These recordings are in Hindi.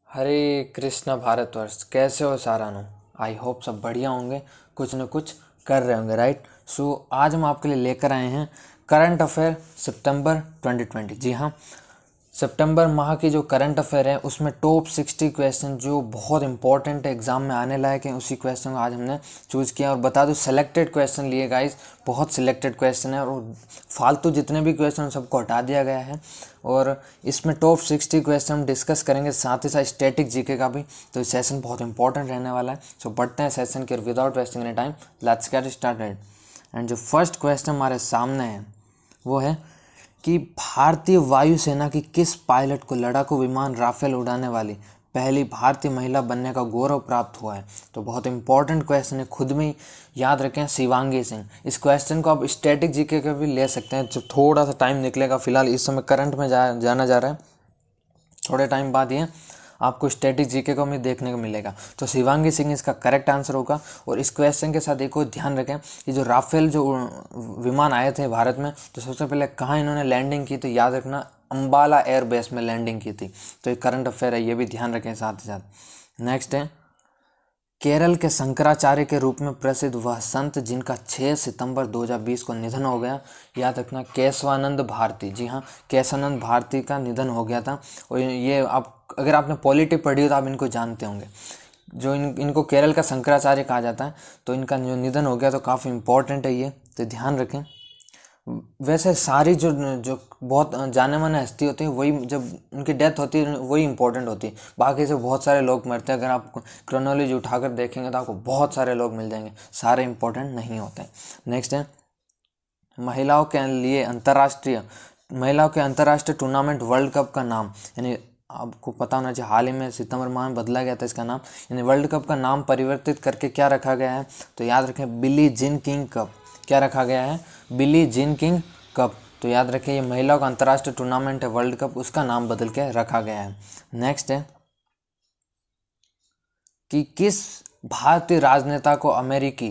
हरे कृष्ण भारतवर्ष, कैसे हो सारानो। आई होप सब बढ़िया होंगे, कुछ न कुछ कर रहे होंगे, राइट। सो आज हम आपके लिए लेकर आए हैं करंट अफेयर सितंबर 2020। जी हाँ, सितंबर माह की जो करंट अफेयर है उसमें टॉप 60 क्वेश्चन जो बहुत इंपॉर्टेंट एग्जाम में आने लायक हैं, उसी क्वेश्चन को आज हमने चूज़ किया। और बता दूं, सिलेक्टेड क्वेश्चन लिए गाइस, बहुत सिलेक्टेड क्वेश्चन है और फालतू जितने भी क्वेश्चन सबको हटा दिया गया है। और इसमें टॉप 60 क्वेश्चन हम डिस्कस करेंगे, साथ ही साथ स्टैटिक जीके का भी। तो ये सेशन बहुत इंपॉर्टेंट रहने वाला है। सो बढ़ते हैं सेशन के, without wasting any time let's get started. And जो फर्स्ट क्वेश्चन हमारे सामने है वो है कि भारतीय वायुसेना की किस पायलट को लड़ाकू विमान राफेल उड़ाने वाली पहली भारतीय महिला बनने का गौरव प्राप्त हुआ है। तो बहुत इंपॉर्टेंट क्वेश्चन है, खुद में ही याद रखें, शिवांगी सिंह। इस क्वेश्चन को आप स्टैटिक जीके के भी ले सकते हैं, जब थोड़ा सा टाइम निकलेगा। फिलहाल इस समय करंट में जाना जा रहा है, थोड़े टाइम बाद ये आपको स्टैटिक जीके को भी देखने को मिलेगा। तो शिवांगी सिंह इसका करेक्ट आंसर होगा। और इस क्वेश्चन के साथ एक और ध्यान रखें कि जो राफेल जो विमान आए थे भारत में, तो सबसे पहले कहाँ इन्होंने लैंडिंग की, तो याद रखना अंबाला एयरबेस में लैंडिंग की थी। तो ये करंट अफेयर है, ये भी ध्यान रखें साथ ही साथ। नेक्स्ट है, केरल के शंकराचार्य के रूप में प्रसिद्ध वह संत जिनका 6 सितंबर 2020 को निधन हो गया। याद रखना, केशवानंद भारती। जी हाँ, केशवानंद भारती का निधन हो गया था। और ये आप अगर आपने पॉलिटी पढ़ी हो तो आप इनको जानते होंगे। जो इनको केरल का शंकराचार्य कहा जाता है। तो इनका जो निधन हो गया तो काफ़ी इंपॉर्टेंट है ये, तो ध्यान रखें। वैसे सारी जो जो बहुत जाने माने हस्ती होती है, वही जब उनकी डेथ होती है वही इंपॉर्टेंट होती है। बाकी से बहुत सारे लोग मरते हैं, अगर आप क्रोनोलॉजी उठाकर देखेंगे तो आपको बहुत सारे लोग मिल जाएंगे, सारे इंपॉर्टेंट नहीं होते हैं। नेक्स्ट है, महिलाओं के लिए अंतर्राष्ट्रीय महिलाओं के अंतर्राष्ट्रीय टूर्नामेंट वर्ल्ड कप का नाम, यानी आपको पता होना चाहिए, हाल ही में सितंबर माह में बदला गया था इसका नाम, यानी वर्ल्ड कप का नाम परिवर्तित करके क्या रखा गया है, तो याद रखें बिली जिन किंग कप। क्या रखा गया है? बिली जिन किंग कप। तो याद रखें ये महिलाओं का अंतर्राष्ट्रीय टूर्नामेंट है वर्ल्ड कप, उसका नाम बदल के रखा गया है। नेक्स्ट है कि किस भारतीय राजनेता को अमेरिकी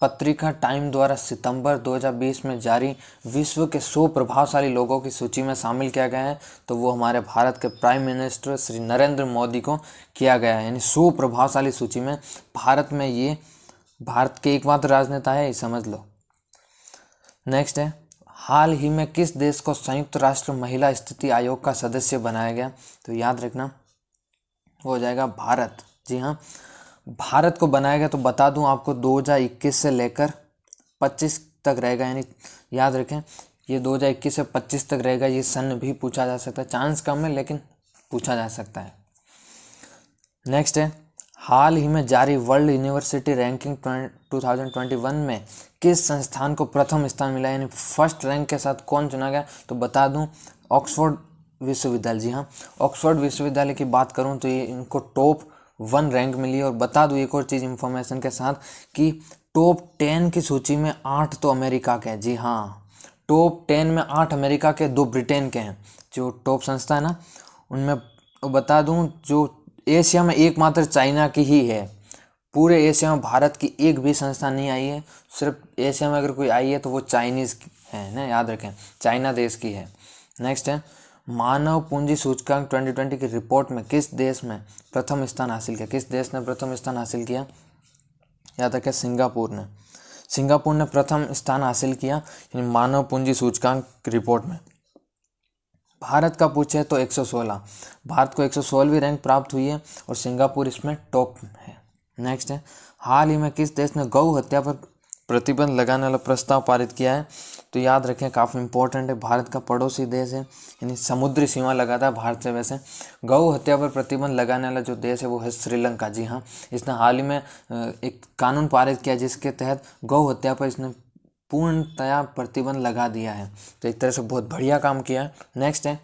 पत्रिका टाइम द्वारा सितंबर 2020 में जारी विश्व के 100 प्रभावशाली लोगों की सूची में शामिल किया गया है। तो वो हमारे भारत के प्राइम मिनिस्टर श्री नरेंद्र मोदी को किया गया है, यानी 100 प्रभावशाली सूची में भारत में ये भारत के एकमात्र राजनेता है, ये समझ लो। नेक्स्ट है, हाल ही में किस देश को संयुक्त राष्ट्र महिला स्थिति आयोग का सदस्य बनाया गया, तो याद रखना वो हो जाएगा भारत। जी हाँ, भारत को बनाया गया। तो बता दूं आपको 2021 से लेकर 25 तक रहेगा, यानी याद रखें ये 2021 से 25 तक रहेगा। ये सन भी पूछा जा सकता है, चांस कम है लेकिन पूछा जा सकता है। नेक्स्ट है, हाल ही में जारी वर्ल्ड यूनिवर्सिटी रैंकिंग 2021 में किस संस्थान को प्रथम स्थान मिला, यानी फर्स्ट रैंक के साथ कौन चुना गया, तो बता दूं ऑक्सफोर्ड विश्वविद्यालय। जी हाँ, ऑक्सफोर्ड विश्वविद्यालय की बात करूं तो ये इनको टॉप 1 रैंक मिली है। और बता दूं एक और चीज़ इन्फॉर्मेशन के साथ कि टॉप 10 की सूची में 8 तो अमेरिका के हैं। जी हाँ, टॉप 10 में 8 अमेरिका के, 2 ब्रिटेन के हैं। जो टॉप संस्था है ना उनमें, बता दूं जो एशिया में एकमात्र चाइना की ही है। पूरे एशिया में भारत की एक भी संस्था नहीं आई है। सिर्फ एशिया में अगर कोई आई है तो वो चाइनीज़ है ना, याद रखें, चाइना देश की है। नेक्स्ट है, मानव पूंजी सूचकांक 2020 की रिपोर्ट में किस देश में प्रथम स्थान हासिल किया? किस देश ने प्रथम स्थान हासिल किया? याद रखें सिंगापुर ने। सिंगापुर ने प्रथम स्थान हासिल किया यानी मानव पूंजी सूचकांक रिपोर्ट में। भारत का पूछे तो 116, भारत को 116वीं रैंक प्राप्त हुई है और सिंगापुर इसमें टॉप है। नेक्स्ट है, हाल ही में किस देश ने गौ हत्या पर प्रतिबंध लगाने वाला प्रस्ताव पारित किया है, तो याद रखें काफ़ी इंपॉर्टेंट है, भारत का पड़ोसी देश है, यानी समुद्री सीमा लगाता है भारत से। वैसे गौ हत्या पर प्रतिबंध लगाने वाला जो देश है वो है श्रीलंका। जी हाँ, इसने हाल ही में एक कानून पारित किया जिसके तहत गौ हत्या पर इसने पूर्णतया प्रतिबंध लगा दिया है। तो एक तरह से बहुत बढ़िया काम किया है। नेक्स्ट है,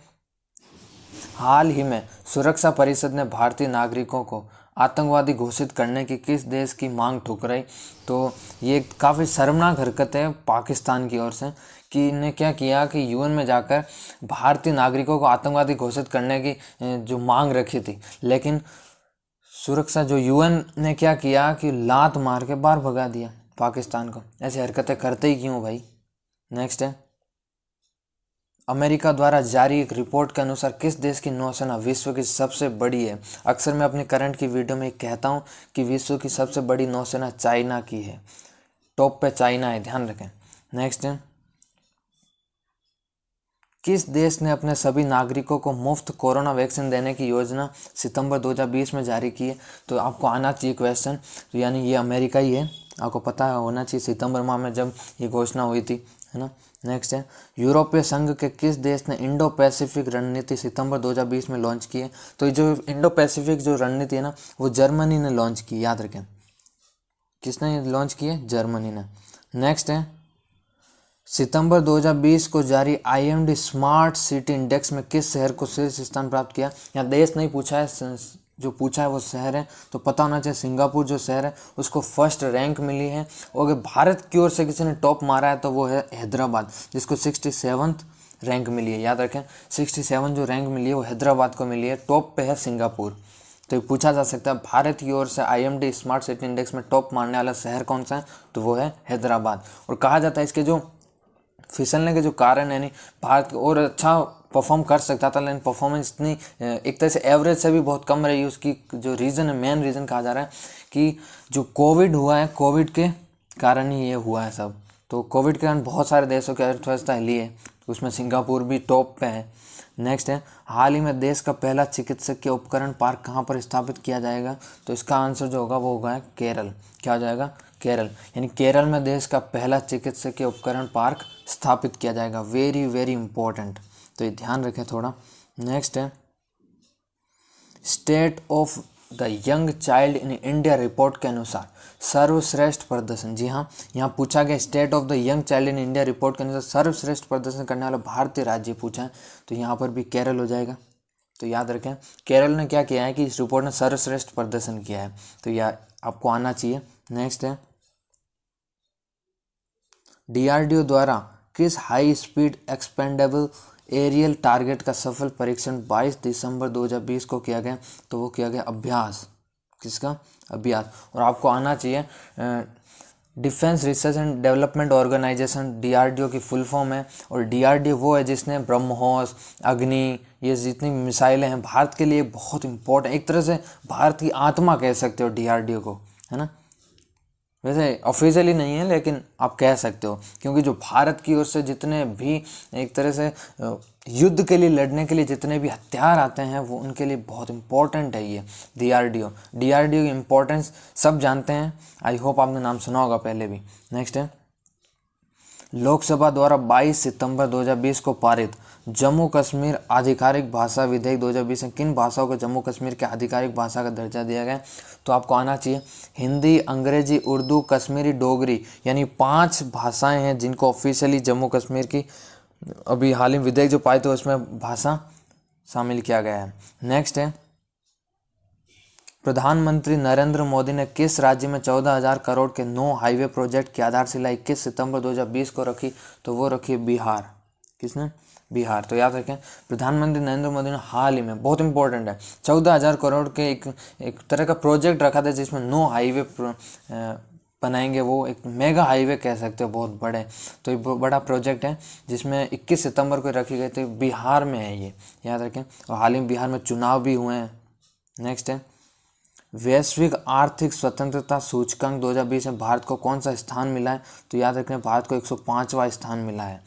हाल ही में सुरक्षा परिषद ने भारतीय नागरिकों को आतंकवादी घोषित करने की किस देश की मांग ठुकराई, तो ये काफ़ी शर्मनाक हरकत है पाकिस्तान की ओर से कि इन्हें क्या किया कि यूएन में जाकर भारतीय नागरिकों को आतंकवादी घोषित करने की जो मांग रखी थी, लेकिन सुरक्षा जो यूएन ने क्या किया कि लात मार के बाहर भगा दिया पाकिस्तान को। ऐसी हरकतें करते ही क्यों भाई। नेक्स्ट है, अमेरिका द्वारा जारी एक रिपोर्ट के अनुसार किस देश की नौसेना विश्व की सबसे बड़ी है? अक्सर मैं अपनी करंट की वीडियो में कहता हूँ कि विश्व की सबसे बड़ी नौसेना चाइना की है। टॉप पे चाइना है, ध्यान रखें। नेक्स्ट है, किस देश ने अपने सभी नागरिकों को मुफ्त कोरोना वैक्सीन देने की योजना सितंबर 2020 में जारी की है? तो आपको आना चाहिए क्वेश्चन, तो यानी ये अमेरिका ही है, आपको पता होना चाहिए सितंबर माह में जब ये घोषणा हुई थी, है ना। नेक्स्ट है, यूरोपीय संघ के किस देश ने इंडो पैसिफिक रणनीति सितंबर 2020 में लॉन्च की है? तो ये जो इंडो पैसिफिक जो रणनीति है ना, वो जर्मनी ने लॉन्च की, याद रखें। किसने लॉन्च की है? जर्मनी ने। नेक्स्ट है, सितंबर 2020 को जारी IMD स्मार्ट सिटी इंडेक्स में किस शहर को शीर्ष स्थान प्राप्त किया? यहाँ देश नहीं पूछा है, जो पूछा है वो शहर है, तो पता होना चाहिए सिंगापुर जो शहर है उसको फर्स्ट रैंक मिली है। और अगर भारत की ओर से किसी ने टॉप मारा है तो वो है हैदराबाद, जिसको 67th रैंक मिली है, याद रखें। 67 जो रैंक मिली है वो हैदराबाद को मिली है, टॉप पे है सिंगापुर। तो ये पूछा जा सकता है भारत की ओर से IMD स्मार्ट सिटी इंडेक्स में टॉप मारने वाला शहर कौन सा है? तो वो है हैदराबाद। और कहा जाता है इसके जो फिसलने के जो कारण यानी भारत और अच्छा परफॉर्म कर सकता था, लेकिन परफॉर्मेंस इतनी एक तरह से एवरेज से भी बहुत कम रही। उसकी जो रीज़न है, मेन रीज़न कहा जा रहा है कि जो कोविड हुआ है, कोविड के कारण ही ये हुआ है सब। तो कोविड के कारण बहुत सारे देशों की अर्थव्यवस्था हिली है, उसमें सिंगापुर भी टॉप पे है। नेक्स्ट है, हाल ही में देश का पहला चिकित्सकीय उपकरण पार्क कहाँ पर स्थापित किया जाएगा? तो इसका आंसर जो होगा वो होगा केरल। क्या हो जाएगा? केरल। यानी केरल में देश का पहला चिकित्सकीय उपकरण पार्क स्थापित किया जाएगा। वेरी वेरी इंपॉर्टेंट, तो ये ध्यान रखें थोड़ा। नेक्स्ट है, state of the young child in India report के अनुसार सर्वश्रेष्ठ प्रदर्शन, जी हाँ, यहाँ पूछा गया state of the young child in India report के अनुसार सर्वश्रेष्ठ प्रदर्शन करने वाला भारतीय राज्य पूछा है, तो यहाँ पर भी केरल हो जाएगा। तो याद रखें केरल ने क्या किया है कि इस रिपोर्ट ने सर्वश्रेष्ठ प्रदर्शन किया है, तो यह आपको आना चाहिए। नेक्स्ट है, DRDO द्वारा किस high speed expendable aerial target का सफल परीक्षण 22 दिसंबर 2020 को किया गया? तो वो किया गया अभ्यास। किसका? अभ्यास। और आपको आना चाहिए defence research and development organisation, DRDO की फुल फॉर्म है। और DRDO वो है जिसने ब्रह्मोस, अग्नि, ये जितनी मिसाइलें हैं भारत के लिए बहुत इंपॉर्टेंट, एक तरह से भारत की आत्मा कह सकते हो DRDO को, है ना। वैसे ऑफिशियली नहीं है लेकिन आप कह सकते हो, क्योंकि जो भारत की ओर से जितने भी एक तरह से युद्ध के लिए लड़ने के लिए जितने भी हथियार आते हैं वो उनके लिए बहुत इंपॉर्टेंट है ये DRDO की इम्पोर्टेंस सब जानते हैं। आई होप आपने नाम सुना होगा पहले भी। नेक्स्ट है, लोकसभा द्वारा 22 सितंबर 2020 को पारित जम्मू कश्मीर आधिकारिक भाषा विधेयक 2020 में किन भाषाओं को जम्मू कश्मीर के आधिकारिक भाषा का दर्जा दिया गया? तो आपको आना चाहिए हिंदी, अंग्रेजी, उर्दू, कश्मीरी, डोगरी, यानी 5 भाषाएं हैं जिनको ऑफिशियली जम्मू कश्मीर की अभी हाल ही विधेयक जो पाए थे उसमें भाषा शामिल किया गया है। नेक्स्ट है, प्रधानमंत्री नरेंद्र मोदी ने किस राज्य में 14,000 करोड़ के 9 हाईवे प्रोजेक्ट की आधारशिला 21 सितंबर 2020 को रखी? तो वो रखी बिहार। किसने? बिहार। तो याद रखें प्रधानमंत्री नरेंद्र मोदी ने हाल ही में, बहुत इंपॉर्टेंट है, 14,000 करोड़ के एक तरह का प्रोजेक्ट रखा था जिसमें 9 हाईवे बनाएंगे। वो एक मेगा हाईवे कह सकते हो, बहुत बड़े। तो ये बड़ा प्रोजेक्ट है जिसमें 21 सितंबर को रखी गई थी, बिहार में है ये, याद रखें। और हाल ही में बिहार में चुनाव भी हुए हैं। नेक्स्ट है, वैश्विक आर्थिक स्वतंत्रता सूचकांक 2020 में भारत को कौन सा स्थान मिला है? तो याद रखें भारत को 105वां स्थान मिला है।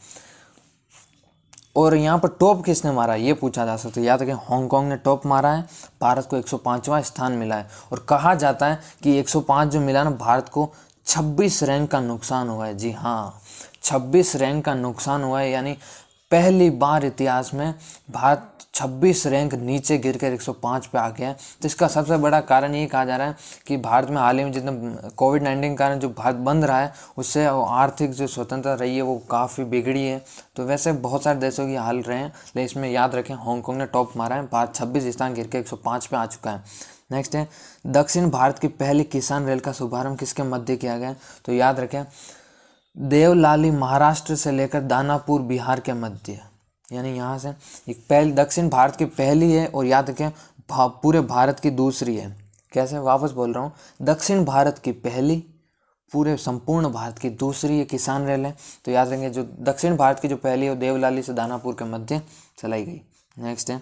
और यहाँ पर टॉप किसने मारा है ये पूछा जा सकता है। याद रखें हांगकांग ने टॉप मारा है, भारत को 105वां स्थान मिला है। और कहा जाता है कि 105 जो मिला ना, भारत को 26 रैंक का नुकसान हुआ है। जी हाँ, 26 रैंक का नुकसान हुआ है, यानी पहली बार इतिहास में भारत 26 रैंक नीचे गिरकर 105 पे आ गया है। तो इसका सबसे बड़ा कारण ये कहा जा रहा है कि भारत में हाल ही में जितना कोविड-19 के कारण जो भारत बंद रहा है उससे आर्थिक जो स्वतंत्रता रही है वो काफ़ी बिगड़ी है। तो वैसे बहुत सारे देशों की हाल रहे हैं, लेकिन इसमें याद रखें हांगकांग ने टॉप मारा है, भारत 26 स्थान गिर के 105 पे आ चुका है। नेक्स्ट है, दक्षिण भारत की पहली किसान रेल का शुभारंभ किसके मध्य किया गया? तो याद रखें देवलाली महाराष्ट्र से लेकर दानापुर बिहार के मध्य, यानी यहाँ से एक पहली दक्षिण भारत की पहली है और याद रखें पूरे भारत की दूसरी है। कैसे? वापस बोल रहा हूँ, दक्षिण भारत की पहली, पूरे संपूर्ण भारत की दूसरी ये किसान रेल है। तो याद रखेंगे जो दक्षिण भारत की जो पहली है वो देवलाली से दानापुर के मध्य चलाई गई। नेक्स्ट है,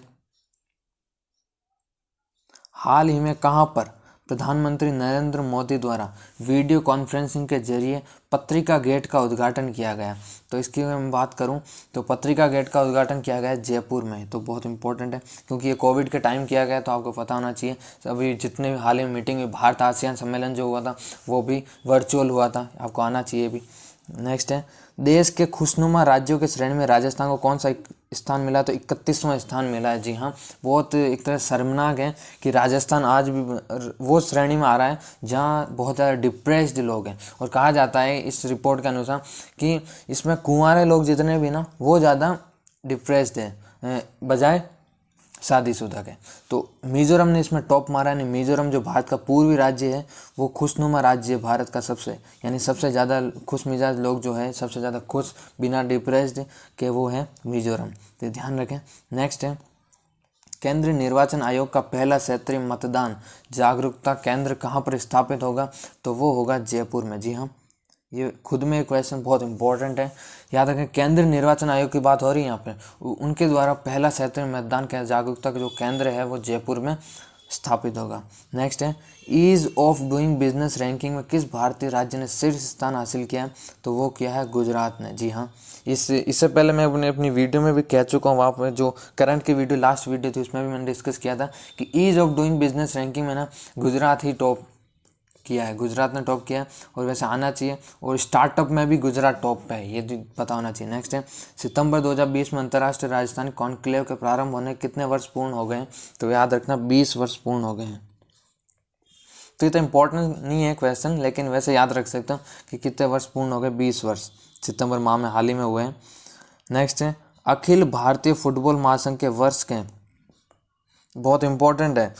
हाल ही में कहां पर प्रधानमंत्री नरेंद्र मोदी द्वारा वीडियो कॉन्फ्रेंसिंग के जरिए पत्रिका गेट का उद्घाटन किया गया। तो इसकी अगर मैं बात करूं तो पत्रिका गेट का उद्घाटन किया गया जयपुर में। तो बहुत इंपॉर्टेंट है क्योंकि ये कोविड के टाइम किया गया, तो आपको पता होना चाहिए। अभी जितने भी हाल ही में मीटिंग हुई, भारत आसियान सम्मेलन जो हुआ था वो भी वर्चुअल हुआ था, आपको आना चाहिए भी। नेक्स्ट है, देश के खुशनुमा राज्यों के श्रेणी में राजस्थान को कौन सा स्थान मिला? तो 31वां स्थान मिला है। जी हाँ, बहुत एक तरह शर्मनाक है कि राजस्थान आज भी वो श्रेणी में आ रहा है जहाँ बहुत ज़्यादा डिप्रेस्ड लोग हैं। और कहा जाता है इस रिपोर्ट के अनुसार कि इसमें कुंवारे लोग जितने भी ना वो ज़्यादा डिप्रेस्ड हैं बजाय शादीशुदा के। तो मिजोरम ने इसमें टॉप मारा। नहीं, मिजोरम जो भारत का पूर्वी राज्य है वो खुशनुमा राज्य है भारत का सबसे, यानी सबसे ज़्यादा खुश मिजाज लोग जो है, सबसे ज़्यादा खुश बिना डिप्रेस्ड के वो है मिजोरम। तो ध्यान रखें। नेक्स्ट है, केंद्रीय निर्वाचन आयोग का पहला क्षेत्रीय मतदान जागरूकता केंद्र कहाँ पर स्थापित होगा? तो वो होगा जयपुर में। जी हाँ, ये खुद में क्वेश्चन बहुत इंपॉर्टेंट है, याद रखें। केंद्रीय निर्वाचन आयोग की बात हो रही है यहाँ पे, उनके द्वारा पहला क्षेत्रीय मतदान के जागरूकता का जो केंद्र है वो जयपुर में स्थापित होगा। नेक्स्ट है, ease of doing business ranking में किस भारतीय राज्य ने शीर्ष स्थान हासिल किया? तो वो किया है गुजरात ने। जी हाँ, इससे पहले मैं अपनी वीडियो में भी कह चुका हूँ, वहाँ पर जो करंट की वीडियो लास्ट वीडियो थी उसमें भी मैंने डिस्कस किया था कि ease of doing business ranking में ना गुजरात ही टॉप किया है, गुजरात ने टॉप किया और वैसे आना चाहिए। और स्टार्टअप में भी गुजरात टॉप पे है, ये भी पता होना चाहिए। नेक्स्ट है, सितंबर 2020 में अंतर्राष्ट्रीय राजस्थानी कॉन्क्लेव के प्रारंभ होने कितने वर्ष पूर्ण हो गए हैं? तो याद रखना 20 वर्ष पूर्ण हो गए हैं। तो ये तो इम्पोर्टेंट नहीं है क्वेश्चन, लेकिन वैसे याद रख सकते हो कि कितने वर्ष पूर्ण हो गए। 20 वर्ष सितंबर माह में हाल ही में हुए हैं। नेक्स्ट है, अखिल भारतीय फुटबॉल महासंघ के वर्ष के, बहुत इंपॉर्टेंट है,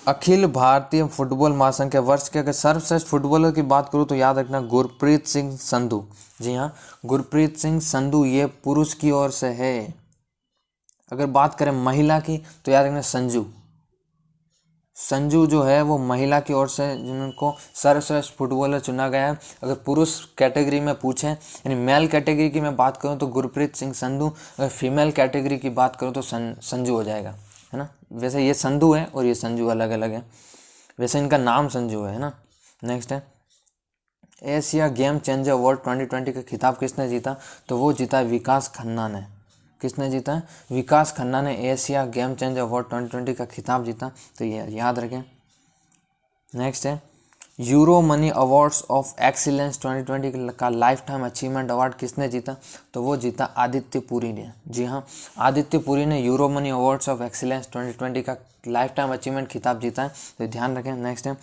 अखिल भारतीय फुटबॉल महासंघ के वर्ष के अगर सर्वश्रेष्ठ फुटबॉलर की बात करूँ तो याद रखना गुरप्रीत सिंह संधू। जी हाँ, गुरप्रीत सिंह संधू ये पुरुष की ओर से है। अगर बात करें महिला की तो याद रखना संजू जो है वो महिला की ओर से जिनको सर्वश्रेष्ठ फुटबॉलर चुना गया है। अगर पुरुष कैटेगरी में पूछें, यानी मेल कैटेगरी की मैं बात करूं तो गुरप्रीत सिंह संधू, अगर फीमेल कैटेगरी की बात करूं तो संजू हो जाएगा, है ना। वैसे ये संधू है और ये संजू अलग अलग है, वैसे इनका नाम संजू है ना। नेक्स्ट है, एशिया गेम चेंजर अवार्ड 2020 का खिताब किसने जीता? तो वो जीता विकास खन्ना ने। किसने जीता है? विकास खन्ना ने एशिया गेम चेंजर अवार्ड 2020 का खिताब जीता। तो ये याद रखें। नेक्स्ट है, euro money awards of excellence 2020 का लाइफ टाइम अचीवमेंट अवार्ड किसने जीता? तो वो जीता आदित्य पुरी ने। जी हाँ, आदित्य पुरी ने euro money awards of excellence 2020 का लाइफ टाइम अचीवमेंट खिताब जीता है। तो ध्यान रखें। नेक्स्ट है,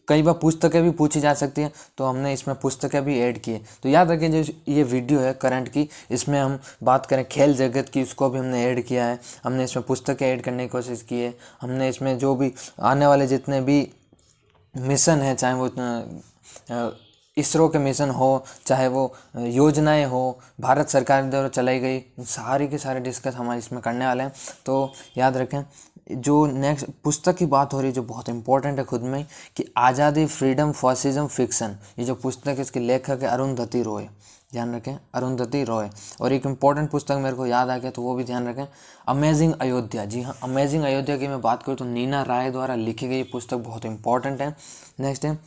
कई बार पुस्तकें भी पूछी जा सकती हैं, तो हमने इसमें पुस्तकें भी ऐड की है। तो याद रखें जो ये वीडियो है करंट की, इसमें हम बात करें खेल जगत की, उसको भी हमने ऐड किया है। हमने इसमें पुस्तकें ऐड करने की कोशिश की है। हमने इसमें जो भी आने वाले जितने भी मिशन है, चाहे वो इसरो के मिशन हो, चाहे वो योजनाएं हो भारत सरकार द्वारा चलाई गई, सारी के सारे डिस्कस हमारे इसमें करने वाले हैं। तो याद रखें। जो नेक्स्ट पुस्तक की बात हो रही है जो बहुत इंपॉर्टेंट है खुद में, कि आज़ादी फ्रीडम फॉसिज्म फिक्शन, ये जो पुस्तक है इसके लेखक है अरुंधति रॉय। ध्यान रखें, अरुंधति रॉय। और एक इम्पॉर्टेंट पुस्तक मेरे को याद आ गया तो वो भी ध्यान रखें, अमेजिंग अयोध्या। जी हाँ, अमेजिंग अयोध्या की मैं बात करूँ तो नीना राय द्वारा लिखी गई पुस्तक बहुत इंपॉर्टेंट है। नेक्स्ट है,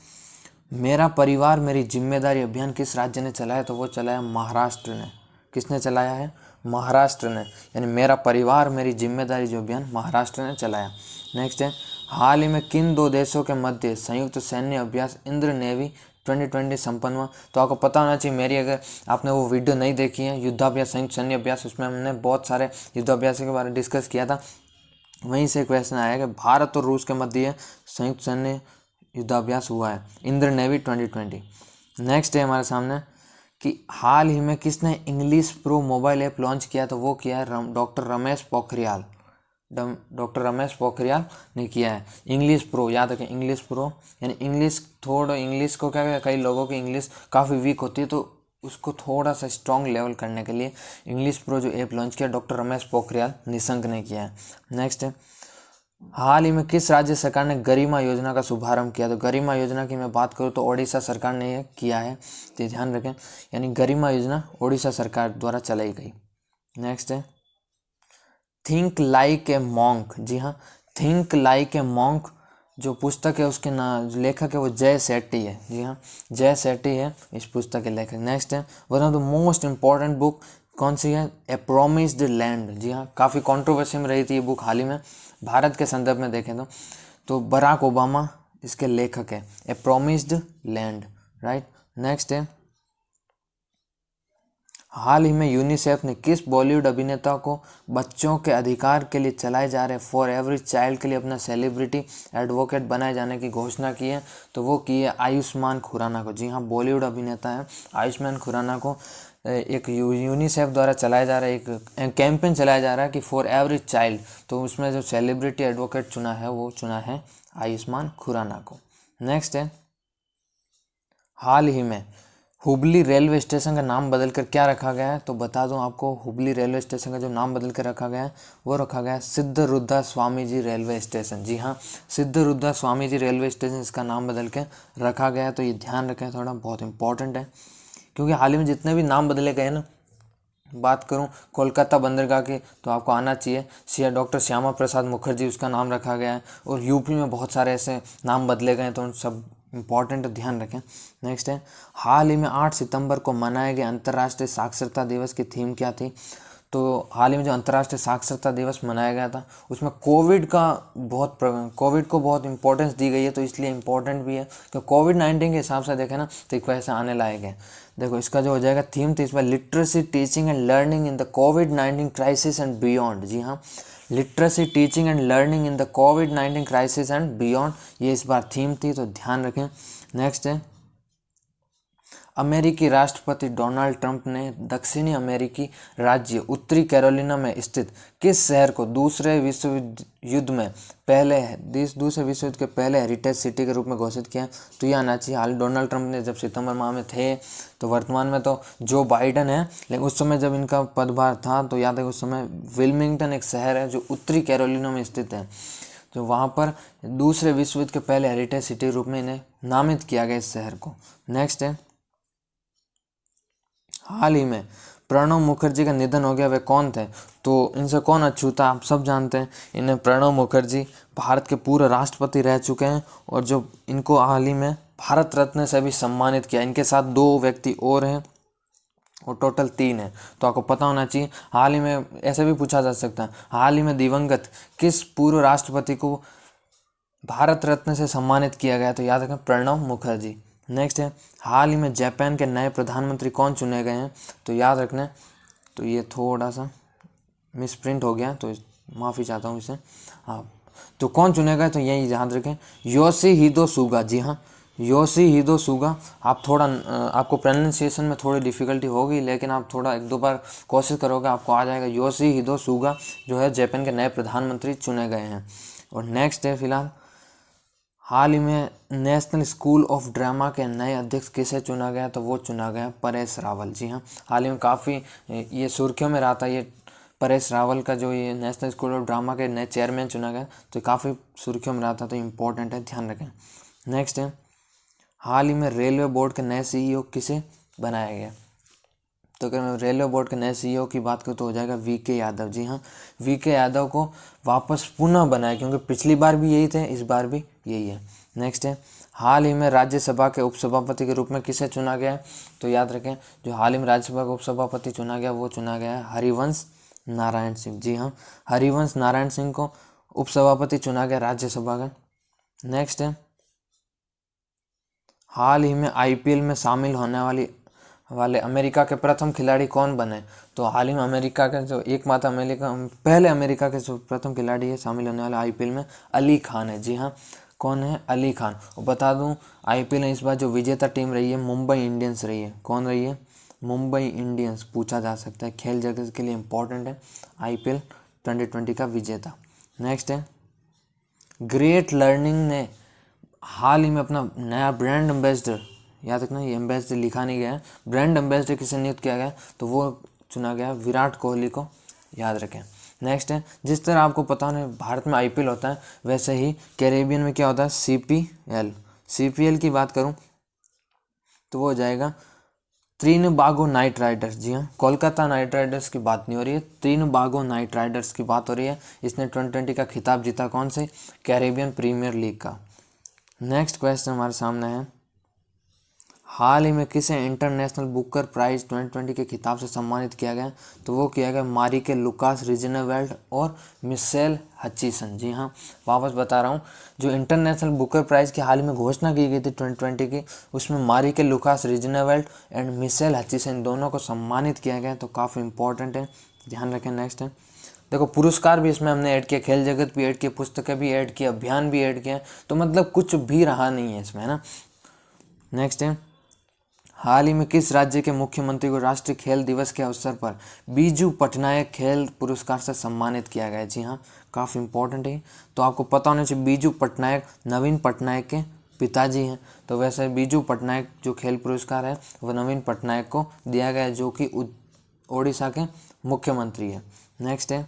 मेरा परिवार मेरी जिम्मेदारी अभियान किस राज्य ने चलाया? तो वो चलाया महाराष्ट्र ने। किसने चलाया है? महाराष्ट्र ने। यानी मेरा परिवार मेरी जिम्मेदारी जो अभियान महाराष्ट्र ने चलाया। नेक्स्ट है, हाल ही में किन दो देशों के मध्य संयुक्त सैन्य अभ्यास इंद्र नेवी 2020 संपन्न हुआ? तो आपको पता होना चाहिए, मेरी अगर आपने वो वीडियो नहीं देखी है युद्धाभ्यास संयुक्त सैन्य अभ्यास, उसमें हमने बहुत सारे युद्धाभ्यास के बारे में डिस्कस किया था। वहीं से क्वेश्चन आया कि भारत और रूस के मध्य संयुक्त सैन्य युद्धाभ्यास हुआ है, इंद्र नेवी 2020। नेक्स्ट है हमारे सामने कि हाल ही में किसने English pro mobile app launch किया? तो वो किया है डॉक्टर रमेश पोखरियाल। डॉक्टर रमेश पोखरियाल ने किया है इंग्लिश प्रो। याद रखें, इंग्लिश प्रो यानी इंग्लिश, थोड़ा इंग्लिश को क्या, कई लोगों की इंग्लिश काफ़ी वीक होती है, तो उसको थोड़ा सा स्ट्रॉन्ग लेवल करने के लिए इंग्लिश प्रो जो ऐप लॉन्च किया डॉक्टर रमेश पोखरियाल निशंक ने किया है। नेक्स्ट है, हाल ही में किस राज्य सरकार ने गरिमा योजना का शुभारंभ किया? तो गरिमा योजना की मैं बात करूँ तो ओडिशा सरकार ने यह किया है, तो ये ध्यान रखें। यानी गरिमा योजना ओडिशा सरकार द्वारा चलाई गई। नेक्स्ट है थिंक लाइक ए मॉन्क। जी हाँ, थिंक लाइक ए मॉन्क जो पुस्तक है उसके जो लेखक है वो जय सेट्टी है। जी हाँ, जय सेट्टी है इस पुस्तक के लेखक। नेक्स्ट है one of the most important book कौन सी है? ए प्रोमिस्ड लैंड। जी हाँ, काफ़ी कंट्रोवर्सी में रही थी ये बुक हाल ही में, भारत के संदर्भ में देखें तो बराक ओबामा इसके लेखक है। ए प्रोमिस्ड लैंड, राइट। नेक्स्ट है हाल ही में यूनिसेफ ने किस बॉलीवुड अभिनेता को बच्चों के अधिकार के लिए चलाए जा रहे फॉर एवरी चाइल्ड के लिए अपना सेलिब्रिटी एडवोकेट बनाए जाने की घोषणा की है? तो वो की है आयुष्मान खुराना को। जी हाँ, बॉलीवुड अभिनेता है आयुष्मान खुराना को एक यूनिसेफ द्वारा चलाया जा रहा है, एक कैंपेन चलाया जा रहा है कि फॉर एवरी चाइल्ड। तो उसमें जो सेलिब्रिटी एडवोकेट चुना है वो चुना है आयुष्मान खुराना को। नेक्स्ट है हाल ही में हुबली रेलवे स्टेशन का नाम बदलकर क्या रखा गया है? तो बता दूं आपको, हुबली रेलवे स्टेशन का जो नाम बदल कर रखा गया है वो रखा गया है सिद्धरुद्धा स्वामी जी रेलवे स्टेशन। जी हाँ, सिद्धरुद्धा स्वामी जी रेलवे स्टेशन इसका नाम बदल के रखा गया है। तो ये ध्यान रखें, थोड़ा बहुत इंपॉर्टेंट है, क्योंकि हाल ही में जितने भी नाम बदले गए ना, बात करूं कोलकाता बंदरगाह की तो आपको आना चाहिए, डॉक्टर श्यामा प्रसाद मुखर्जी उसका नाम रखा गया है। और यूपी में बहुत सारे ऐसे नाम बदले गए तो उन सब इंपॉर्टेंट ध्यान रखें। नेक्स्ट है हाल ही में 8 सितंबर को मनाए गए अंतर्राष्ट्रीय साक्षरता दिवस की थीम क्या थी? तो हाल ही में जो अंतर्राष्ट्रीय साक्षरता दिवस मनाया गया था उसमें कोविड को बहुत इंपॉर्टेंस दी गई है, तो इसलिए इम्पोर्टेंट भी है कि कोविड-19 के हिसाब से देखें ना तो एक वैसे आने लायक है। देखो इसका जो हो जाएगा थीम थी इस बार literacy teaching and learning in the कोविड-19 क्राइसिस एंड बियॉन्ड। जी हाँ, literacy teaching and learning in the कोविड-19 क्राइसिस एंड बियॉन्ड, ये इस बार थीम थी, तो ध्यान रखें। नेक्स्ट है अमेरिकी राष्ट्रपति डोनाल्ड ट्रंप ने दक्षिणी अमेरिकी राज्य उत्तरी कैरोलिना में स्थित किस शहर को दूसरे विश्व युद्ध के पहले हेरिटेज सिटी के रूप में घोषित किया? तो यह आना चाहिए। हाल डोनाल्ड ट्रंप ने जब सितंबर माह में थे, तो वर्तमान में तो जो बाइडन है, लेकिन उस समय जब इनका पदभार था तो याद है उस समय विल्मिंगटन एक शहर है जो उत्तरी कैरोलिना में स्थित है, तो वहाँ पर दूसरे विश्व युद्ध के पहले हेरिटेज सिटी के रूप में इन्हें नामित किया गया इस शहर को। नेक्स्ट है हाल ही में प्रणब मुखर्जी का निधन हो गया, वे कौन थे? तो इनसे कौन अछूता, आप सब जानते हैं इन्हें। प्रणब मुखर्जी भारत के पूर्व राष्ट्रपति रह चुके हैं और जो इनको हाल ही में भारत रत्न से भी सम्मानित किया। इनके साथ 2 व्यक्ति और हैं और टोटल 3 है, तो आपको पता होना चाहिए। हाल ही में ऐसे भी पूछा जा सकता है हाल ही में दिवंगत किस पूर्व राष्ट्रपति को भारत रत्न से सम्मानित किया गया? तो याद रखें प्रणब मुखर्जी। नेक्स्ट है हाल ही में जापान के नए प्रधानमंत्री कौन चुने गए हैं? तो याद रखना, तो ये थोड़ा सा मिसप्रिंट हो गया तो माफ़ी चाहता हूँ इसे। हाँ, तो कौन चुने गए? तो यही याद रखें योशिहिदे सुगा। जी हाँ, योशिहिदे सुगा। आप थोड़ा आपको प्रोनाउंसिएशन में थोड़ी डिफ़िकल्टी होगी, लेकिन आप थोड़ा 1-2 बार कोशिश करोगे आपको आ जाएगा। योशिहिदे सुगा जो है जापान के नए प्रधानमंत्री चुने गए हैं। और नेक्स्ट है फिलहाल हाल ही में नेशनल स्कूल ऑफ ड्रामा के नए अध्यक्ष किसे चुना गया? तो वो चुना गया परेश रावल। जी हाँ, हाल ही में काफ़ी ये सुर्खियों में रहा था, ये परेश रावल का जो ये नेशनल स्कूल ऑफ ड्रामा के नए चेयरमैन चुना गया, तो काफ़ी सुर्खियों में रहा था, तो इम्पोर्टेंट है, ध्यान रखें। नेक्स्ट है हाल ही में रेलवे बोर्ड के नए CEO किसे बनाया गया? तो अगर मैं रेलवे बोर्ड के नए CEO की बात करूँ तो हो जाएगा VK यादव। जी हाँ, VK यादव को वापस पुनः बनाया, क्योंकि पिछली बार भी यही थे, इस बार भी यही है। नेक्स्ट है हाल ही में राज्यसभा के उपसभापति के रूप में किसे चुना गया है? तो याद रखें जो हाल ही में राज्यसभा का उपसभापति चुना गया वो चुना गया है हरिवंश नारायण सिंह। जी हाँ, हरिवंश नारायण सिंह को उपसभापति चुना गया राज्यसभा का। नेक्स्ट है हाल ही में IPL में शामिल होने वाले अमेरिका के प्रथम खिलाड़ी कौन बने? तो हाल ही में अमेरिका के जो पहले अमेरिका के जो प्रथम खिलाड़ी है शामिल होने वाले IPL में अली खान है। जी हाँ, कौन है? अली खान। और बता दूं IPL में इस बार जो विजेता टीम रही है मुंबई इंडियंस रही है। कौन रही है? मुंबई इंडियंस पूछा जा सकता है, खेल जगत के लिए इंपॉर्टेंट है IPL 2020 का विजेता। नेक्स्ट है ग्रेट लर्निंग ने हाल ही में अपना नया ब्रांड एम्बेसडर, याद रखना ये एम्बेसडर लिखा नहीं गया है, ब्रांड एम्बेसडर किसे नियुक्त किया गया? तो वो चुना गया विराट कोहली को, याद रखें। नेक्स्ट है, जिस तरह आपको पता होना भारत में आईपीएल होता है, वैसे ही कैरेबियन में क्या होता है, सीपीएल। सीपीएल की बात करूं तो वो हो जाएगा त्रिनबागो नाइट राइडर्स। जी हाँ, कोलकाता नाइट राइडर्स की बात नहीं हो रही है, त्रिनबागो नाइट राइडर्स की बात हो रही है। इसने 2020 का खिताब जीता कौन से, कैरेबियन प्रीमियर लीग का। नेक्स्ट क्वेश्चन हमारे सामने है, हाल ही में किसे इंटरनेशनल बुकर प्राइज 2020 के खिताब से सम्मानित किया गया, तो वो किया गया मारिके लुकास रिजनेवेल्ड और मिशेल हचिसन। जी हाँ, वापस बता रहा हूँ, जो इंटरनेशनल बुकर प्राइज की हाल ही में घोषणा की गई थी 2020 की, उसमें मारिके लुकास रिजनेवेल्ड एंड मिशेल हचिसन दोनों को सम्मानित किया गया, तो काफ़ी इंपॉर्टेंट है, ध्यान रखें। नेक्स्ट है, देखो पुरस्कार भी इसमें हमने ऐड किया, खेल जगत भी ऐड किया, पुस्तकें भी ऐड किया, अभियान भी ऐड किया, तो मतलब कुछ भी रहा नहीं है इसमें, है ना। नेक्स्ट है, हाल ही में किस राज्य के मुख्यमंत्री को राष्ट्रीय खेल दिवस के अवसर पर बीजू पटनायक खेल पुरस्कार से सम्मानित किया गया। जी हाँ, काफ़ी इंपॉर्टेंट है, तो आपको पता होना चाहिए बीजू पटनायक नवीन पटनायक के पिताजी हैं, तो वैसे बीजू पटनायक जो खेल पुरस्कार है वो नवीन पटनायक को दिया गया है, जो कि ओडिशा के मुख्यमंत्री है। नेक्स्ट है,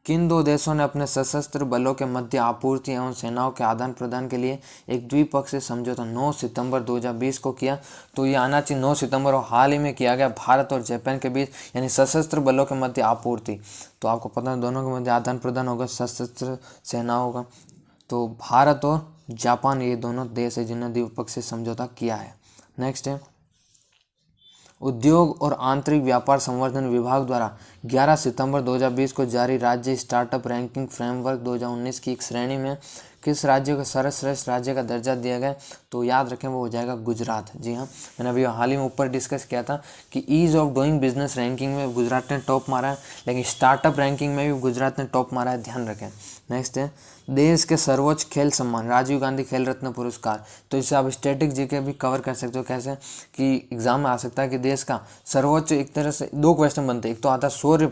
किन दो देशों ने अपने सशस्त्र बलों के मध्य आपूर्ति एवं सेनाओं के आदान प्रदान के लिए एक द्विपक्षीय समझौता 9 सितंबर 2020 को किया, तो ये आना चाहिए 9 सितंबर, और हाल ही में किया गया भारत और जापान के बीच, यानी सशस्त्र बलों के मध्य आपूर्ति। तो आपको पता है दोनों के मध्य आदान प्रदान होगा सशस्त्र सेनाओं का, तो भारत और जापान ये दोनों देश है जिन्होंने द्विपक्षीय समझौता किया है। नेक्स्ट है, उद्योग और आंतरिक व्यापार संवर्धन विभाग द्वारा 11 सितंबर 2020 को जारी राज्य स्टार्टअप रैंकिंग फ्रेमवर्क 2019 की एक श्रेणी में किस राज्य को सर्वश्रेष्ठ राज्य का दर्जा दिया गया, तो याद रखें वो हो जाएगा गुजरात। जी हाँ, मैंने अभी हाल ही में ऊपर डिस्कस किया था कि ease of doing business ranking में गुजरात ने टॉप मारा है, लेकिन स्टार्टअप रैंकिंग में भी गुजरात ने टॉप मारा है, ध्यान रखें। नेक्स्ट है, देश के सर्वोच्च खेल सम्मान राजीव गांधी खेल रत्न पुरस्कार, तो इससे आप स्टैटिक जीके भी कवर कर सकते हो। कैसे कि एग्जाम में आ सकता है कि देश का सर्वोच्च, एक तरह से दो क्वेश्चन बनते हैं, एक तो आता है शौर्य,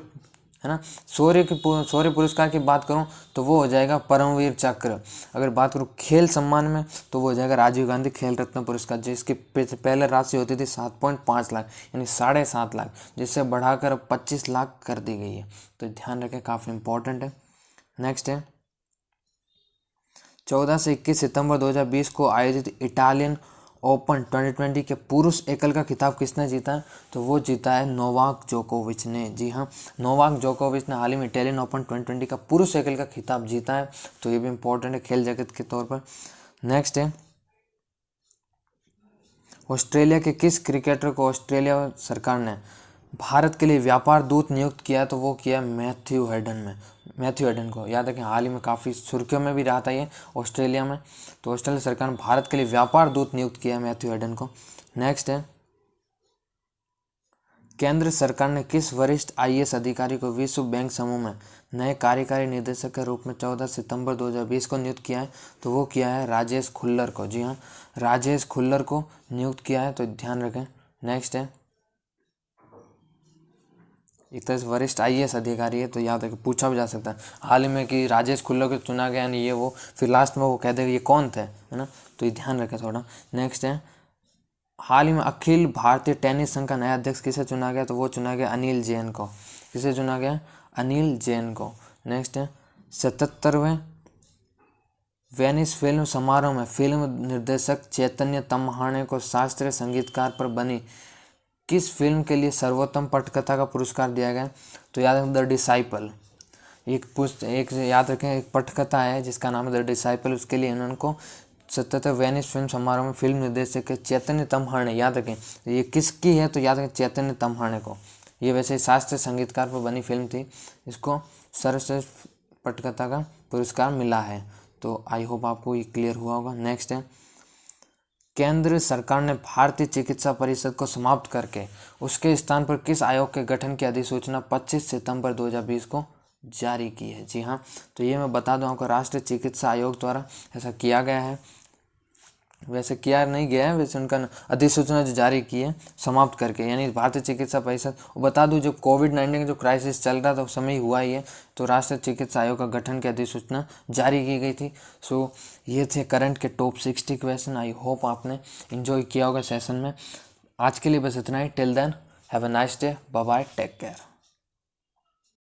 है ना, शौर्य पुरस्कार की बात करूं तो वो हो जाएगा परमवीर चक्र। अगर बात करूं खेल सम्मान में तो वो हो जाएगा राजीव गांधी खेल रत्न पुरस्कार, जिसकी पहले राशि होती थी 7.5 लाख, यानी 7.5 लाख, जिससे बढ़ाकर अब 25 लाख कर दी गई है, तो ध्यान रखें, काफ़ी इंपॉर्टेंट है। नेक्स्ट है, 14 से 21 सितंबर 2020 को आयोजित इटालियन ओपन 2020 के पुरुष एकल का खिताब किसने जीता है, तो वो जीता है नोवाक जोकोविच ने। जी हाँ, नोवाक जोकोविच ने हाल ही में इटालियन ओपन 2020 का पुरुष एकल का खिताब जीता है, तो ये भी इंपॉर्टेंट है खेल जगत के तौर पर। नेक्स्ट है, ऑस्ट्रेलिया के किस क्रिकेटर को ऑस्ट्रेलिया सरकार ने भारत के लिए व्यापार दूत नियुक्त किया, तो वो किया मैथ्यू हेडन को। याद रखें, हाल ही में काफ़ी सुर्खियों में भी रहा था ये ऑस्ट्रेलिया में, तो ऑस्ट्रेलिया सरकार ने भारत के लिए व्यापार दूत नियुक्त किया मैथ्यू हेडन को। नेक्स्ट है, केंद्र सरकार ने किस वरिष्ठ आईएएस अधिकारी को विश्व बैंक समूह में नए कार्यकारी निदेशक के रूप में 14 सितंबर 2020 को नियुक्त किया है, तो वो किया है राजेश खुल्लर को। जी हाँ, राजेश खुल्लर को नियुक्त किया है, तो ध्यान रखें। नेक्स्ट है, एक तरह से वरिष्ठ आईएएस अधिकारी है, तो याद रखें, पूछा भी जा सकता है हाल ही में कि राजेश खुल्लर को चुना गया नहीं, ये वो, फिर लास्ट में वो कह देगा ये कौन थे, है ना, तो ये ध्यान रखें थोड़ा। नेक्स्ट है, हाल ही में अखिल भारतीय टेनिस संघ का नया अध्यक्ष किसे चुना गया, तो वो चुना गया अनिल जैन को। किसे चुना गया, अनिल जैन को। नेक्स्ट है, 77वें वेनिस फिल्म समारोह में फिल्म निर्देशक चैतन्य तम्हाणे को शास्त्रीय संगीतकार पर बनी किस फिल्म के लिए सर्वोत्तम पटकथा का पुरस्कार दिया गया, तो याद रखें द डिसाइपल। एक याद रखें, एक पटकथा है जिसका नाम है द डिसाइपल, उसके लिए उनको 77वें वेनिस फिल्म समारोह में फिल्म निर्देशक चैतन्य तम्हाणे, याद रखें ये किसकी है, तो याद रखें चैतन्य तम्हाणे को। ये वैसे शास्त्रीय संगीतकार पर बनी फिल्म थी, इसको सर्वश्रेष्ठ पटकथा का पुरस्कार मिला है, तो आई होप आपको ये क्लियर हुआ होगा। नेक्स्ट है, केंद्र सरकार ने भारतीय चिकित्सा परिषद को समाप्त करके उसके स्थान पर किस आयोग के गठन की अधिसूचना 25 सितंबर 2020 को जारी की है। जी हाँ, तो ये मैं बता दूं आपको, राष्ट्रीय चिकित्सा आयोग द्वारा ऐसा किया गया है, वैसे किया नहीं गया है, वैसे उनका अधिसूचना जो जारी की है समाप्त करके, यानी भारतीय चिकित्सा परिषद। बता दूं जो कोविड-19 जो क्राइसिस चल रहा था उस समय ही हुआ ही है, तो राष्ट्रीय चिकित्सा आयोग का गठन की अधिसूचना जारी की गई थी। सो ये थे करंट के टॉप 60 क्वेश्चन। आई होप आपने इन्जॉय किया होगा सेशन में। आज के लिए बस इतना ही। Till then have a nice day, bye bye, take care.